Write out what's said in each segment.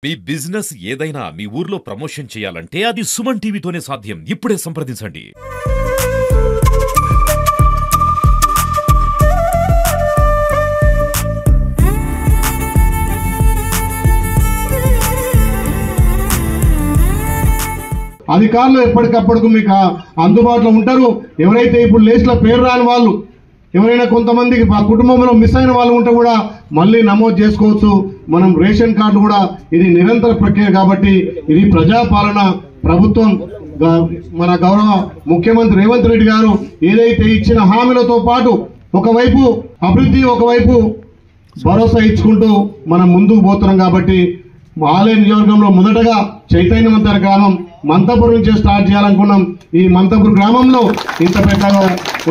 మీ business ఏదైనా మీ ఊర్లో promotion చేయాలంటే అది సుమన్ టీవీతోనే సాధ్యం. ఇప్పుడే సంప్రదించండి. అధికారులు ఎప్పటికప్పుడు మీకు అందుబాటులో ఉంటారు. ఎవరైతే ఇప్పుడు లిస్టులో పేరు రాని వాళ్ళు, ఎవరైనా కొంతమందికి కుటుంబంలో మిస్ అయిన వాళ్ళు ఉంటే కూడా మళ్ళీ నమోదు చేసుకోవచ్చు. మనం రేషన్ కార్డు కూడా ఇది నిరంతర ప్రక్రియ కాబట్టి ఇది ప్రజాపాలన. ప్రభుత్వం మన గౌరవ ముఖ్యమంత్రి రేవంత్ రెడ్డి గారు ఏదైతే ఇచ్చిన హామీలతో పాటు ఒకవైపు అభివృద్ధి, ఒకవైపు భరోసా ఇచ్చుకుంటూ మనం ముందుకు పోతున్నాం. కాబట్టి ఆలయ నియోజకంలో మొదటగా చైతన్యవంతర గ్రామం మంతపూర్ నుంచే స్టార్ట్ చేయాలనుకున్నాం. ఈ మంతపూర్ గ్రామంలో ఇంత పెద్దగా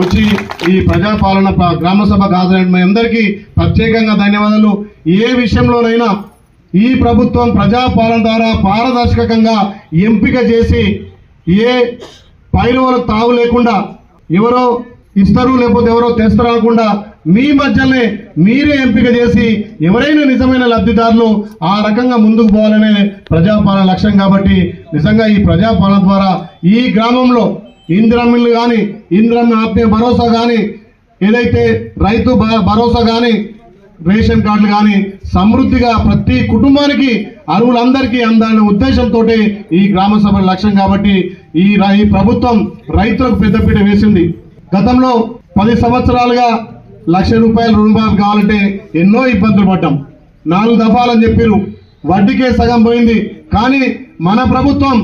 వచ్చి ఈ ప్రజాపాలన గ్రామ సభకు హాజరైన మీ అందరికీ ప్రత్యేకంగా ధన్యవాదాలు. ఏ విషయంలోనైనా ఈ ప్రభుత్వం ప్రజాపాలన ద్వారా పారదర్శకంగా ఎంపిక చేసి ఏ పైరువులకు తావు లేకుండా ఎవరో ఇస్తారు లేకపోతే ఎవరో తెస్తారు అనకుండా మీ మధ్యనే మీరే ఎంపిక చేసి ఎవరైనా నిజమైన లబ్ధిదారులు ఆ రకంగా ముందుకు పోవాలనే ప్రజాపాలన లక్ష్యం. కాబట్టి నిజంగా ఈ ప్రజాపాలన ద్వారా ఈ గ్రామంలో ఇందిరమ్మిల్లు కానీ, ఇందిరమ్మ ఆత్మీయ భరోసా కానీ, ఏదైతే రైతు భరోసా కానీ, రేషన్ కార్డులు కానీ సమృద్ధిగా ప్రతి కుటుంబానికి అర్హులందరికీ అందాలనే ఉద్దేశంతో ఈ గ్రామ సభ లక్ష్యం. కాబట్టి ఈ ప్రభుత్వం రైతులకు పెద్దపీట వేసింది. గతంలో 10 సంవత్సరాలుగా ₹1,00,000 రుణమాఫీ కావాలంటే ఎన్నో ఇబ్బందులు పడ్డాం. 4 దఫాలని చెప్పారు, వడ్డీకే సగం పోయింది. కానీ మన ప్రభుత్వం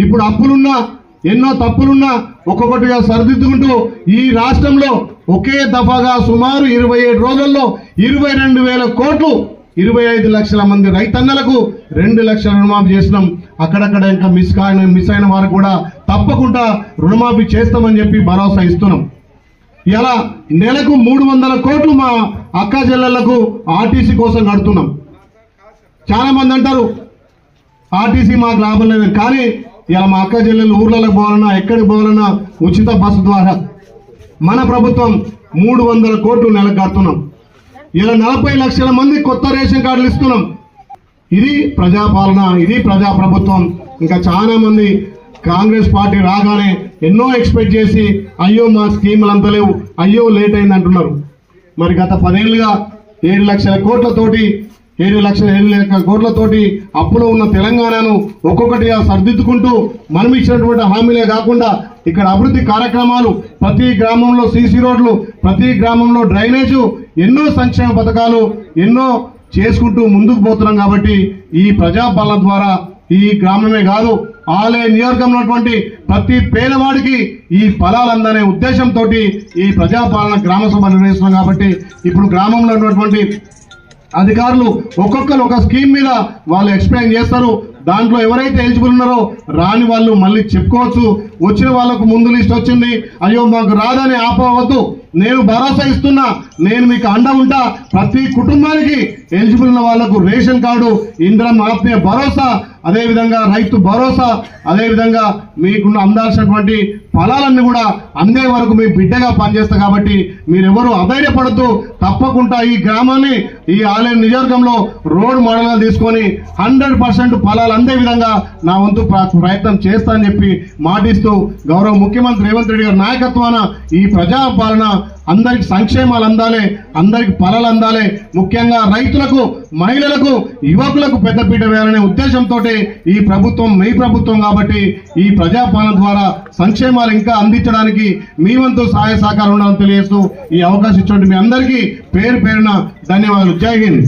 ఇప్పుడు అప్పులున్నా ఎన్నో తప్పులున్నా ఒక్కొక్కటిగా సరిదిద్దుకుంటూ ఈ రాష్ట్రంలో ఒకే దఫాగా సుమారు 27 రోజుల్లో 22,000 కోట్లు 25 లక్షల మంది రైతన్నలకు 2 లక్షల రుణమాఫీ చేసినాం. అక్కడక్కడ ఇంకా మిస్ అయిన వారు కూడా తప్పకుండా రుణమాఫీ చేస్తామని చెప్పి భరోసా ఇస్తున్నాం. ఇలా నెలకు 300 కోట్లు మా అక్క చెల్లెళ్లకు ఆర్టీసీ కోసం కడుతున్నాం. చాలా మంది అంటారు ఆర్టీసీ మాకు లాభం లేదని. కానీ ఇలా మా అక్క చెల్లెళ్ళు ఊర్లకు పోవాలన్నా ఎక్కడికి పోవాలన్నా ఉచిత బస్సు ద్వారా మన ప్రభుత్వం 300 కోట్లు నెలకు కడుతున్నాం. ఇలా 40 లక్షల మంది కొత్త రేషన్ కార్డులు ఇస్తున్నాం. ఇది ప్రజాపాలన, ఇది ప్రజాప్రభుత్వం. ఇంకా చాలా మంది కాంగ్రెస్ పార్టీ రాగానే ఎన్నో ఎక్స్పెక్ట్ చేసి అయ్యో మా స్కీములు అంత లేవు, అయ్యో లేట్ అయింది అంటున్నారు. మరి గత 10 ఏళ్లుగా 7 లక్షల కోట్లతోటి అప్పులో ఉన్న తెలంగాణను ఒక్కొక్కటిగా సర్దిద్దుకుంటూ మనం ఇచ్చినటువంటి హామీలే కాకుండా ఇక్కడ అభివృద్ధి కార్యక్రమాలు, ప్రతి గ్రామంలో సీసీ రోడ్లు, ప్రతి గ్రామంలో డ్రైనేజు, ఎన్నో సంక్షేమ పథకాలు ఎన్నో చేసుకుంటూ ముందుకు పోతున్నాం. కాబట్టి ఈ ప్రజాపాలన ద్వారా ఈ గ్రామమే కాదు ఆలయ నియోజకంలో ఉన్నటువంటి ప్రతి పేదవాడికి ఈ ఫలాలు అందనే ఉద్దేశంతో ఈ ప్రజాపాలన గ్రామ సభ నిర్వహిస్తున్నాం. కాబట్టి ఇప్పుడు గ్రామంలో ఉన్నటువంటి అధికారులు ఒక్కొక్కరు ఒక స్కీమ్ మీద వాళ్ళు ఎక్స్ప్లెయిన్ చేస్తారు. దాంట్లో ఎవరైతే ఎలిజిబుల్ ఉన్నారో రాని వాళ్ళు మళ్ళీ చెప్పుకోవచ్చు. వచ్చిన వాళ్ళకు ముందు లిస్ట్ వచ్చింది, అయ్యో మాకు రాదని ఆపవద్దు, నేను భరోసా ఇస్తున్నా, నేను మీకు అండ ఉంటా. ప్రతి కుటుంబానికి ఎలిజిబుల్ ఉన్న వాళ్లకు రేషన్ కార్డు, ఇందిరమ్మ ఆత్మీయ భరోసా, అదేవిధంగా రైతు భరోసా, అదేవిధంగా మీకు అందాల్సినటువంటి ఫలాలన్నీ కూడా అందే వరకు మీ బిడ్డగా పనిచేస్తా. కాబట్టి మీరెవరూ అధైర్యపడద్దు. తప్పకుండా ఈ గ్రామాన్ని ఈ ఆలయ నియోజకంలో రోడ్ మోడల్ గా తీసుకొని 100% ఫలాలు అందే విధంగా నా వంతు ప్రయత్నం చేస్తా అని చెప్పి మాటిస్తూ గౌరవ ముఖ్యమంత్రి రేవంత్ రెడ్డి గారి నాయకత్వాన ఈ ప్రజాపాలన అందరికి సంక్షేమాలు అందాలి, అందరికి ఫలాలు అందాలి. ముఖ్యంగా రైతులకు, మహిళలకు, యువకులకు పెద్దపీట వేయాలనే ఉద్దేశంతో ఈ ప్రభుత్వం మీ ప్రభుత్వం. కాబట్టి ఈ ప్రజాపాలన ద్వారా సంక్షేమాలు ఇంకా అందించడానికి మీ వంతు సహాయ సహకారం ఉండాలని తెలియజేస్తూ ఈ అవకాశం ఇచ్చినట్టు మీ అందరికీ పేరు పేరున ధన్యవాదాలు. జై హింద్.